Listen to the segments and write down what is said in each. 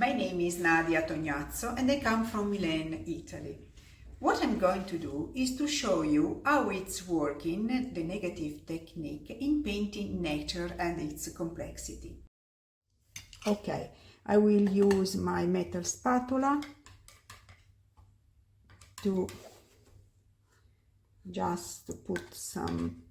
My name is Nadia Tognazzio and I come from Milan, Italy. What I'm going to do is to show you how it's working, the negative technique, in painting nature and its complexity. Okay, I will use my metal spatula to just put some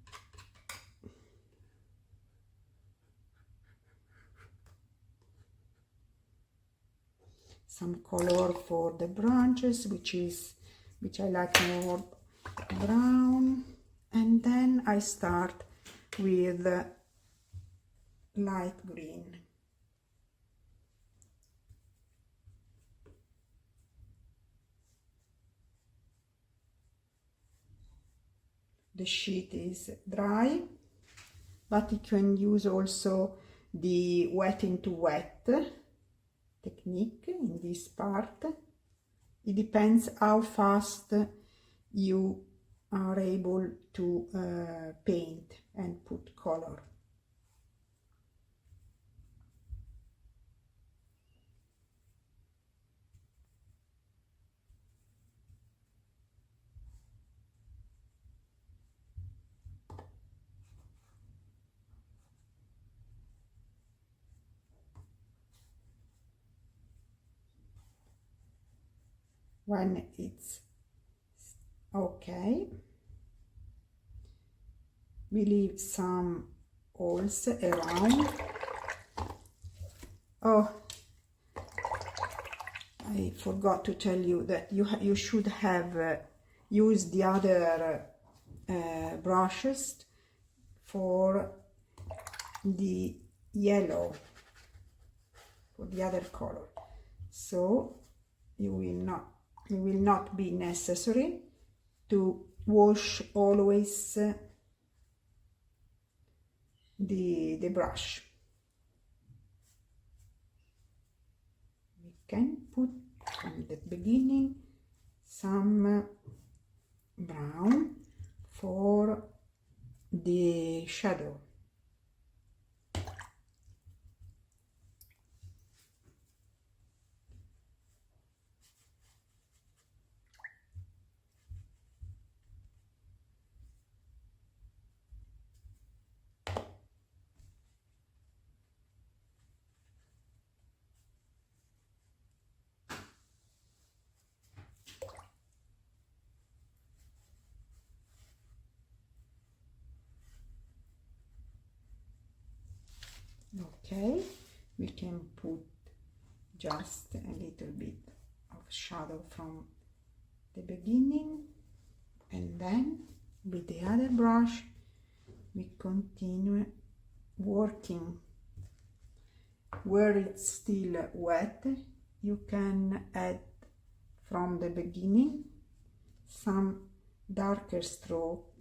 color for the branches, which I like more brown, and then I start with light green. The sheet is dry, but you can use also the wet into wet technique in this part. It depends how fast you are able to paint and put color. When it's okay, we leave some holes around. Oh, I forgot to tell you that you should have used the other brushes for the yellow, for the other color, so you will not be necessary to wash always the brush. We can put from the beginning some brown for the shadow. Okay, we can put just a little bit of shadow from the beginning, and then with the other brush we continue working. Where it's still wet, you can add from the beginning some darker stroke,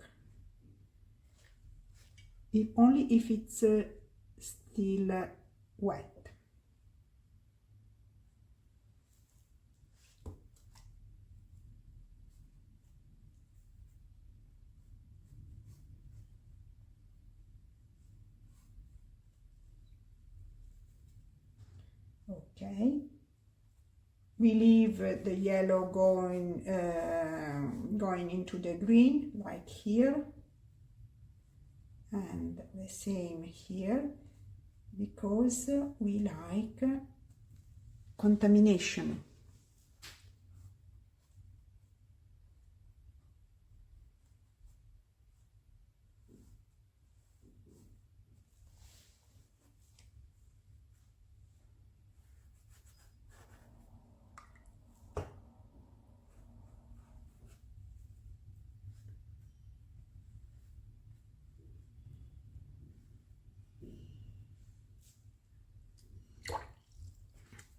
only if it's still wet. Okay, we leave the yellow going into the green, like here, and the same here, because we like contamination.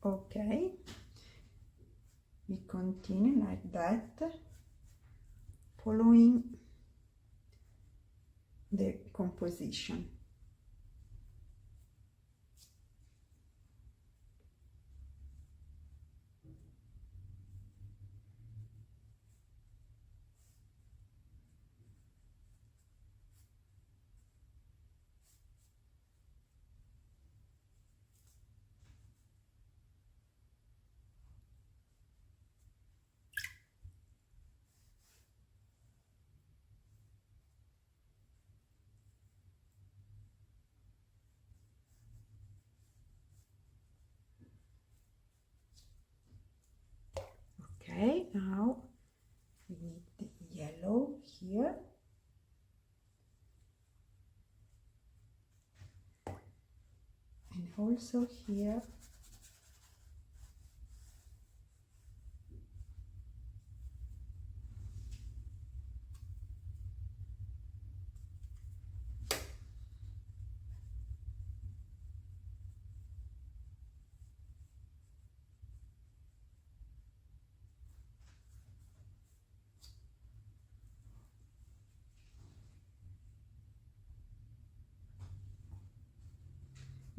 Okay, we continue like that, following the composition. Now we need the yellow here. And also here.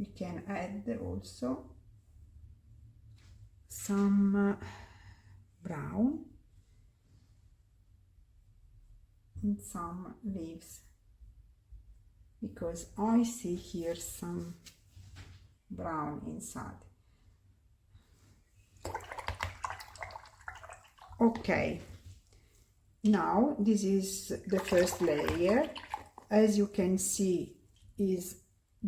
We can add also some brown in some leaves, because I see here some brown inside. Okay, now this is the first layer. As you can see, is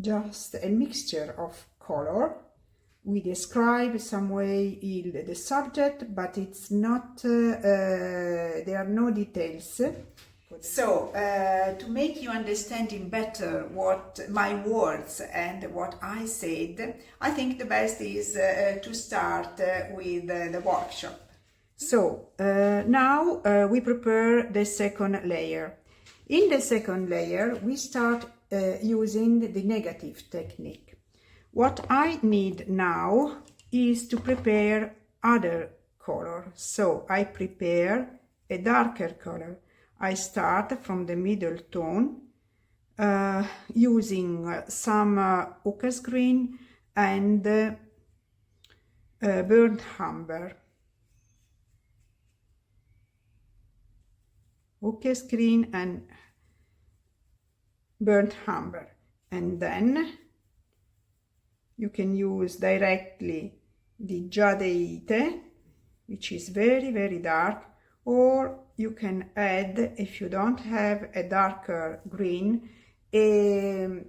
just a mixture of color. We describe some way the subject, but it's not, there are no details. So, to make you understanding better what my words and what I said, I think the best is to start with the workshop. So, now we prepare the second layer. In the second layer, we start using the negative technique. What I need now is to prepare other color. So I prepare a darker color. I start from the middle tone using some ochre green and burnt umber. Ochre green and burnt umber, and then you can use directly the jadeite, which is very dark, or you can add, if you don't have a darker green, a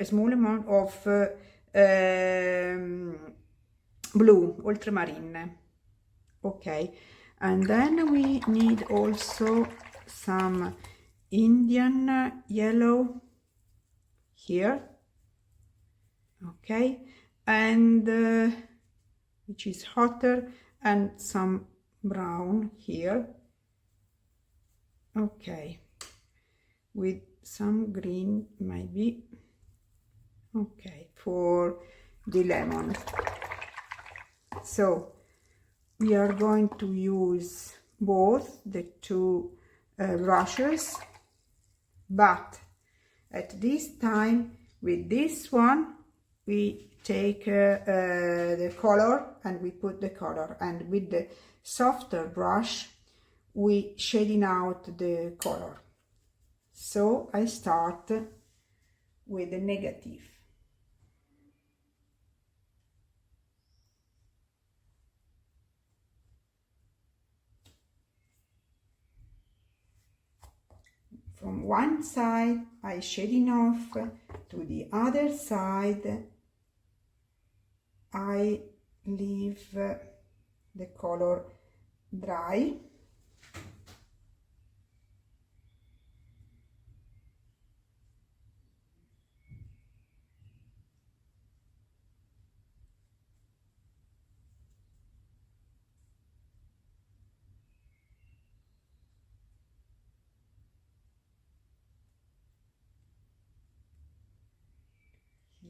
small amount of blue ultramarine. Okay, and then we need also some Indian yellow here, okay, and which is hotter, and some brown here, okay, with some green maybe, okay, for the lemon. So we are going to use both the two brushes, but at this time with this one we take the color and we put the color, and with the softer brush we shading out the color. So I start with the negative. From one side I shading off, to the other side I leave the color dry.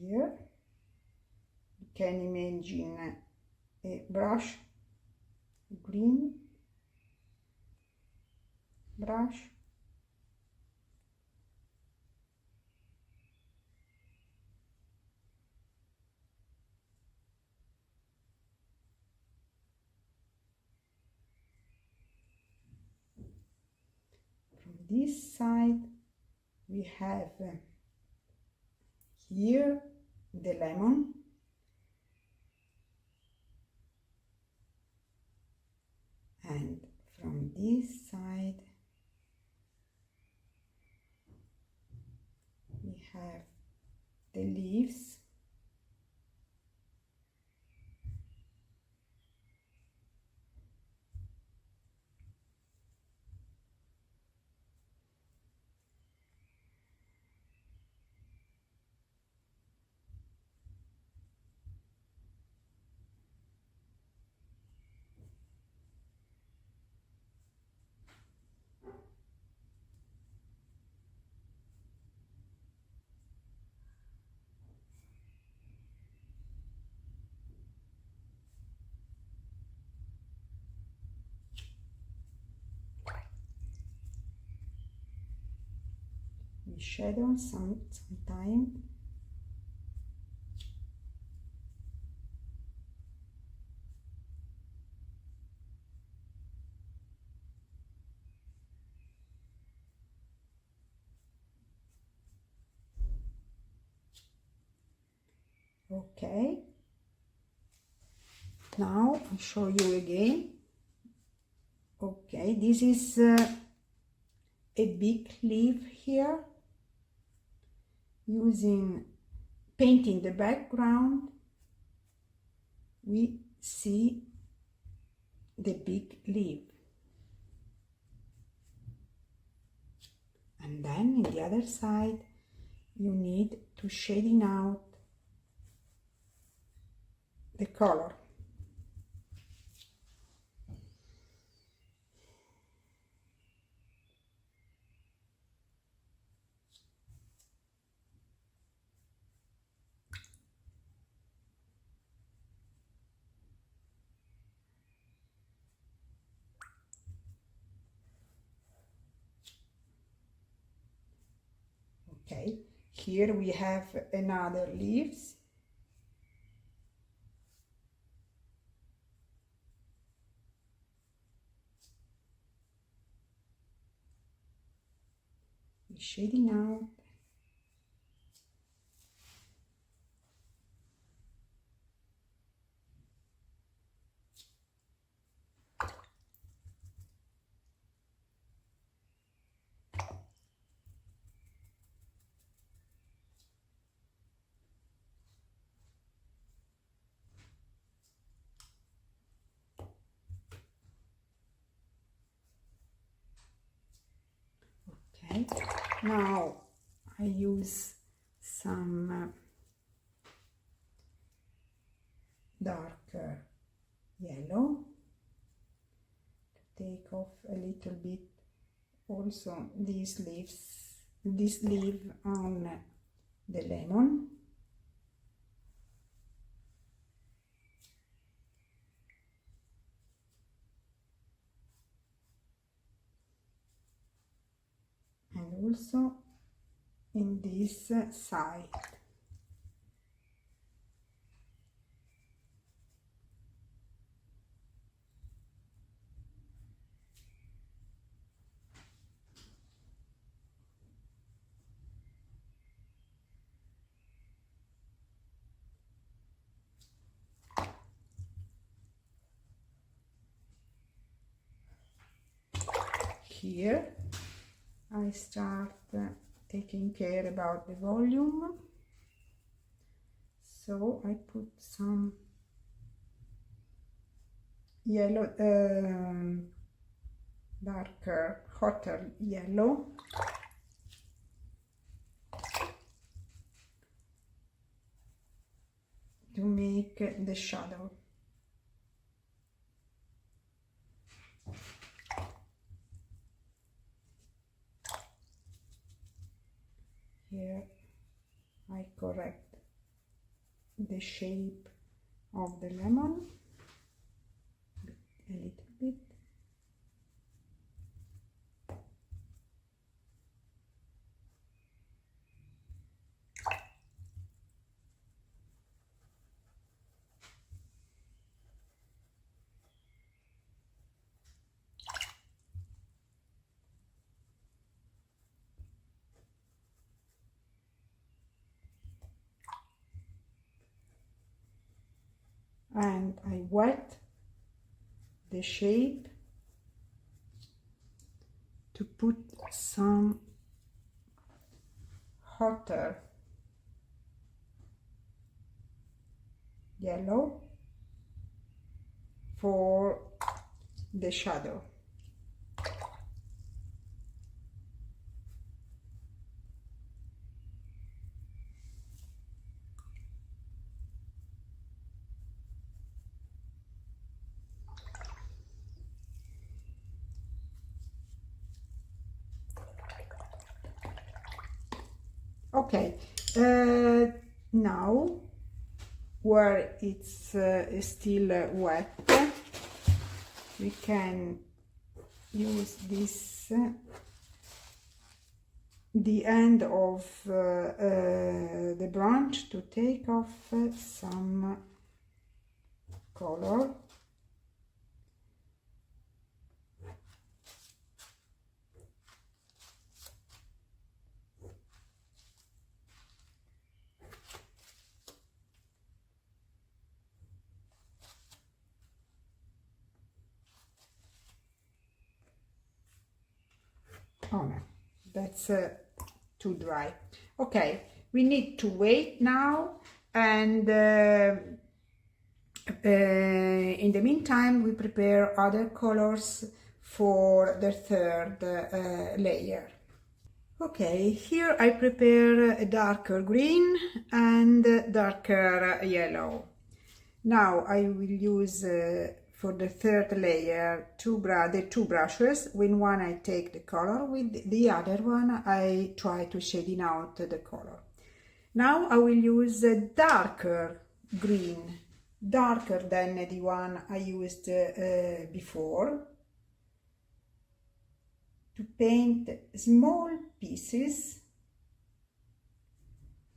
Here you can imagine a brush, green brush, from this side we have here the lemon, and from this side we have the leaves, shadow some time. Okay, now I show you again. Okay, this is a big leaf here, using painting the background. We see the big leaf, and then in the other side you need to shading out the color. Okay, here we have another leaves. Shading out. Okay, now I use some darker yellow to take off a little bit also these leaves, this leaf on the lemon. And also in this side. Here I start taking care about the volume, so I put some yellow, darker, hotter yellow, to make the shadow. Here I correct the shape of the lemon a little bit. And I wet the shape to put some hotter yellow for the shadow. Okay, now where it's still wet, we can use this the end of the branch to take off some color. Oh no, that's too dry. Okay, we need to wait now, and in the meantime we prepare other colors for the third layer. Okay, here I prepare a darker green and darker yellow. Now I will use for the third layer the two brushes. With one I take the color, with the other one I try to shading out the color. Now I will use a darker green, darker than the one I used before, to paint small pieces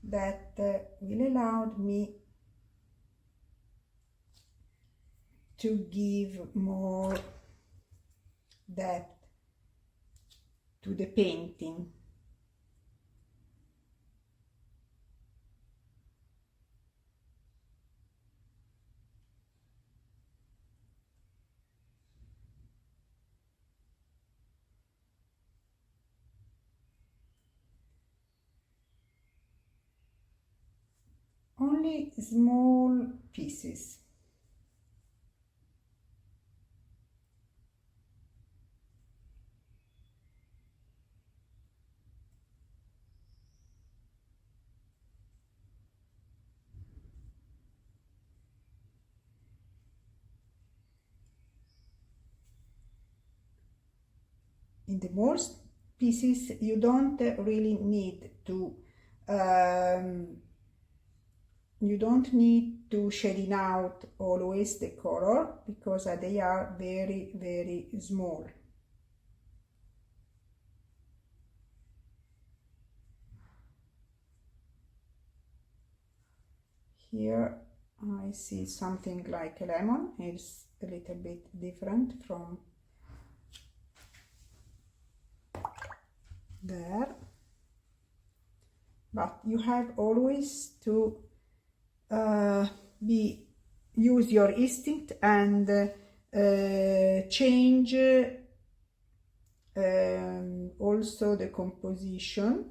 that will allow me to give more depth to the painting. Only small pieces. In the most pieces you don't really need to shading out always the color, because they are very, very small. Here I see something like a lemon. It's a little bit different from there, but you have always to use your instinct and change also the composition,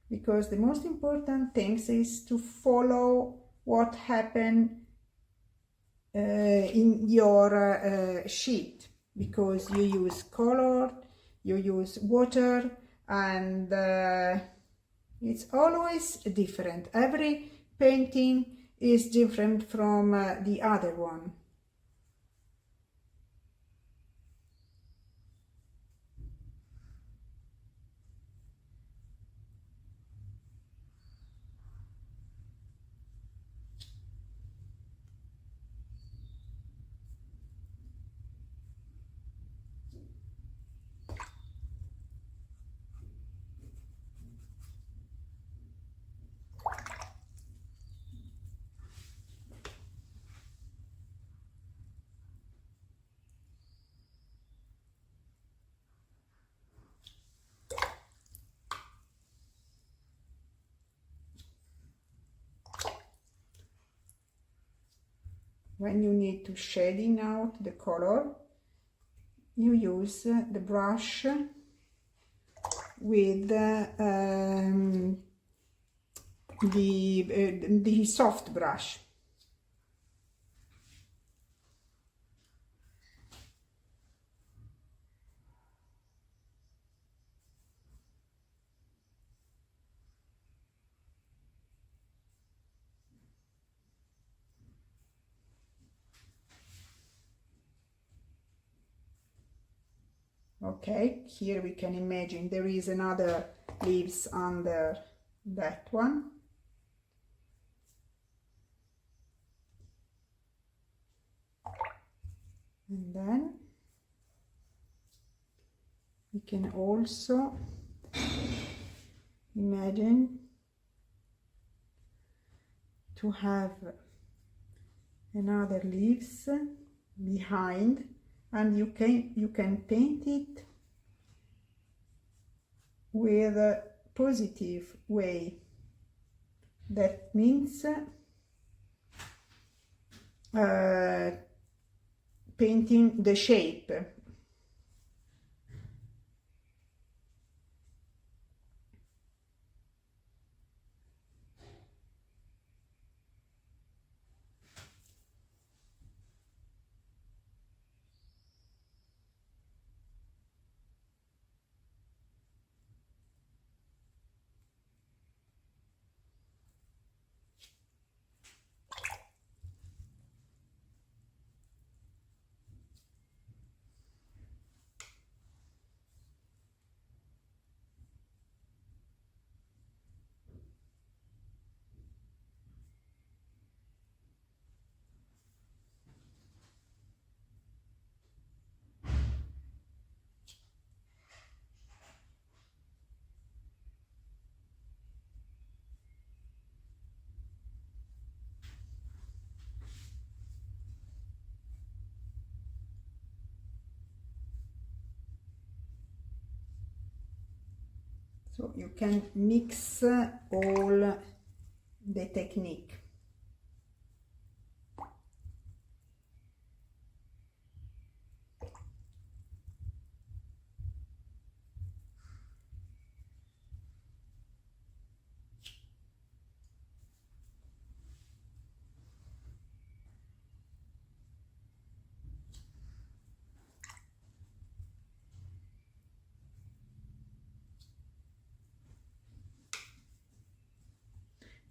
because the most important thing is to follow what happened in your sheet, because you use color, you use water, and it's always different. Every painting is different from the other one. When you need to shading out the color, you use the brush with the soft brush. Okay, here we can imagine there is another leaves under that one. And then we can also imagine to have another leaves behind, and you can paint it with a positive way. That means painting the shape. So you can mix all the technique.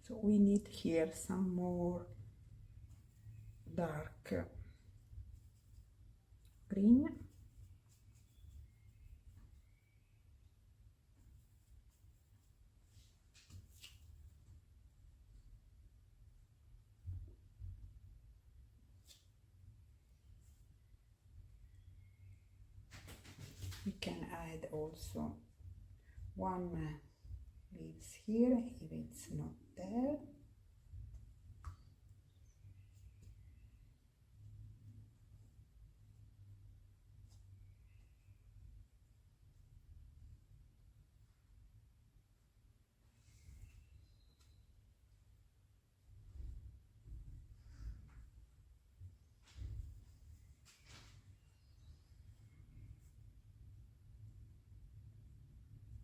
So we need here some more dark green. We can add also one leaves here if it's not there.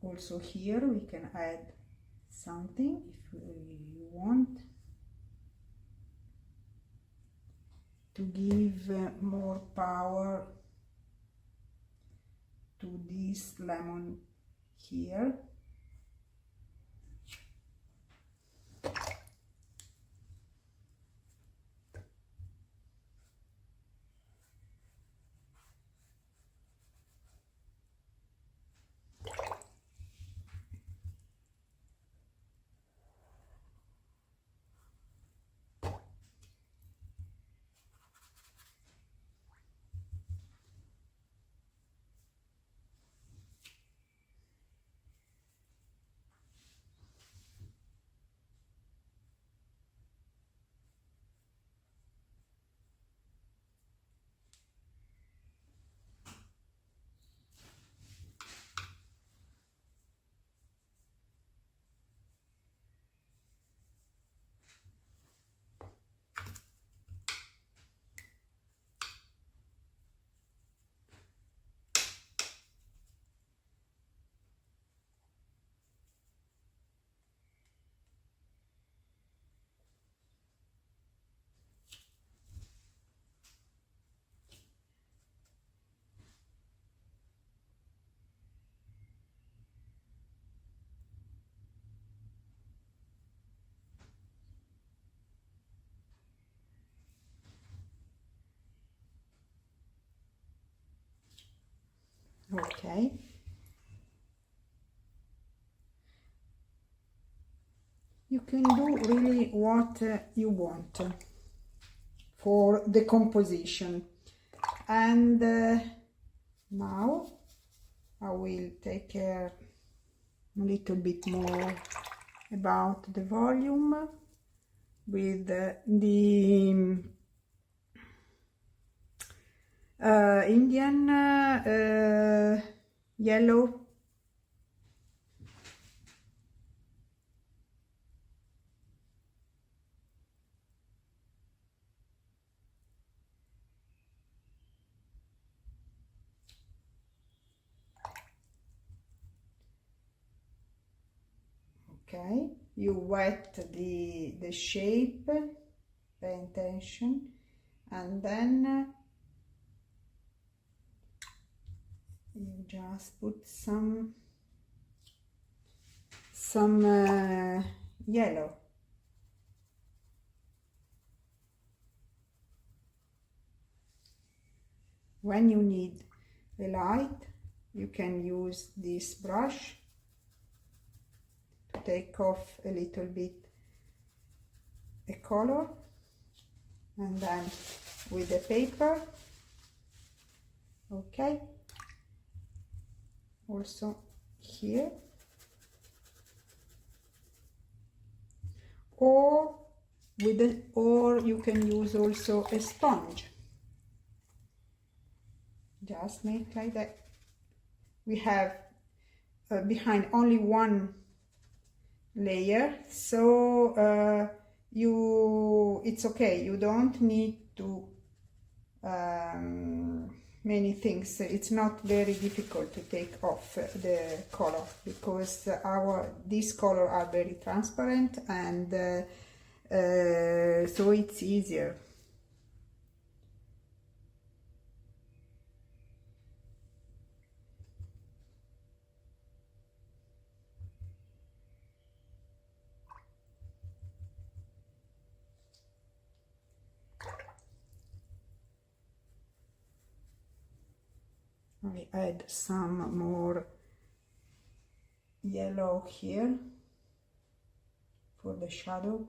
Also here we can add something if you want to give more power to this lemon here. Okay. You can do really what you want for the composition. And now I will take care a little bit more about the volume with the Indian yellow. Okay, you wet the shape, pay attention, and then you just put some yellow. When you need a light, you can use this brush to take off a little bit a color, and then with the paper, okay, also here, or you can use also a sponge. Just make like that. We have behind only one layer, so it's okay, you don't need to many things. It's not very difficult to take off the color, because these colors are very transparent, and so it's easier. I add some more yellow here for the shadow.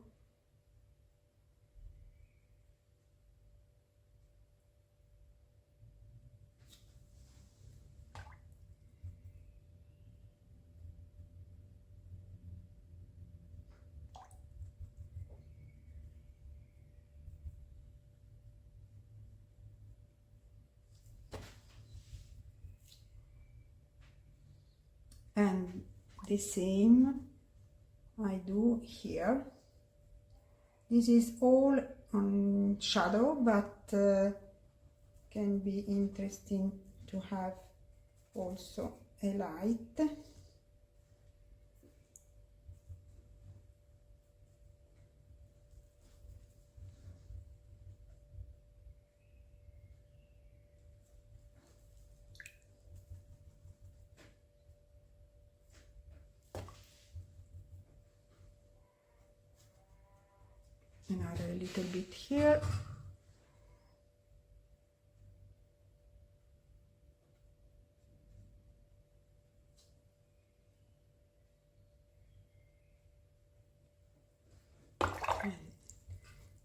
And the same I do here. This is all on shadow, but can be interesting to have also a light. Another little bit here. And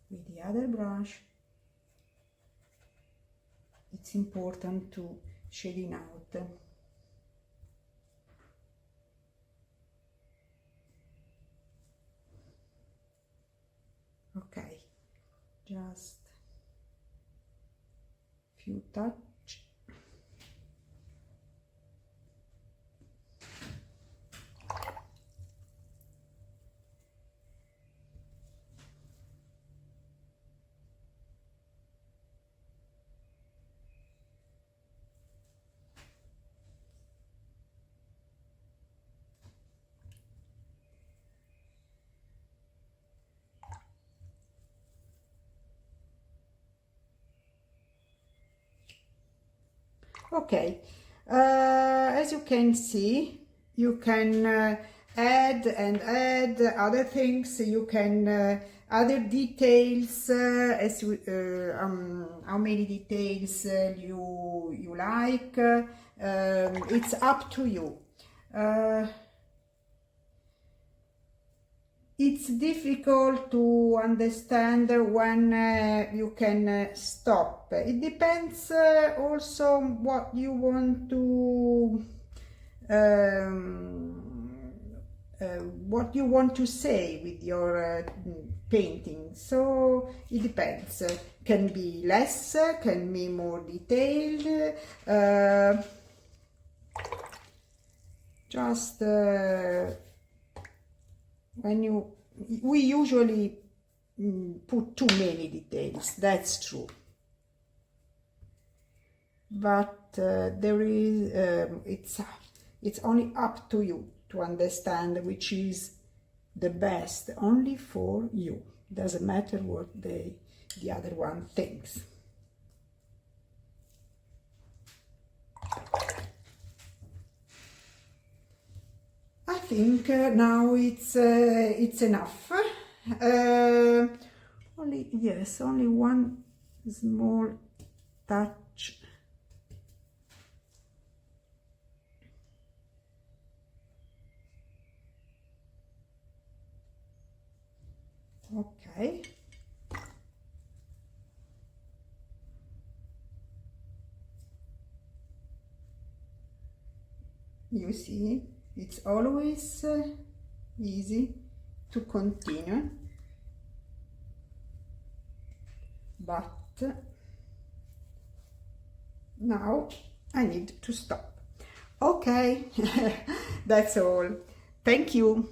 with the other brush, it's important to shading out. Okay, just few touch. Okay, as you can see, you can add other things. You can other details, as you, how many details you like. It's up to you. It's difficult to understand when you can stop. It depends also what you want to what you want to say with your painting. So it depends. Can be less, can be more detailed. Just we usually put too many details, that's true. But there is it's only up to you to understand which is the best only for you. Doesn't matter what the other one thinks. I think now it's enough. Only one small touch. Okay. You see, it's always easy to continue, but now I need to stop. Okay, that's all. Thank you.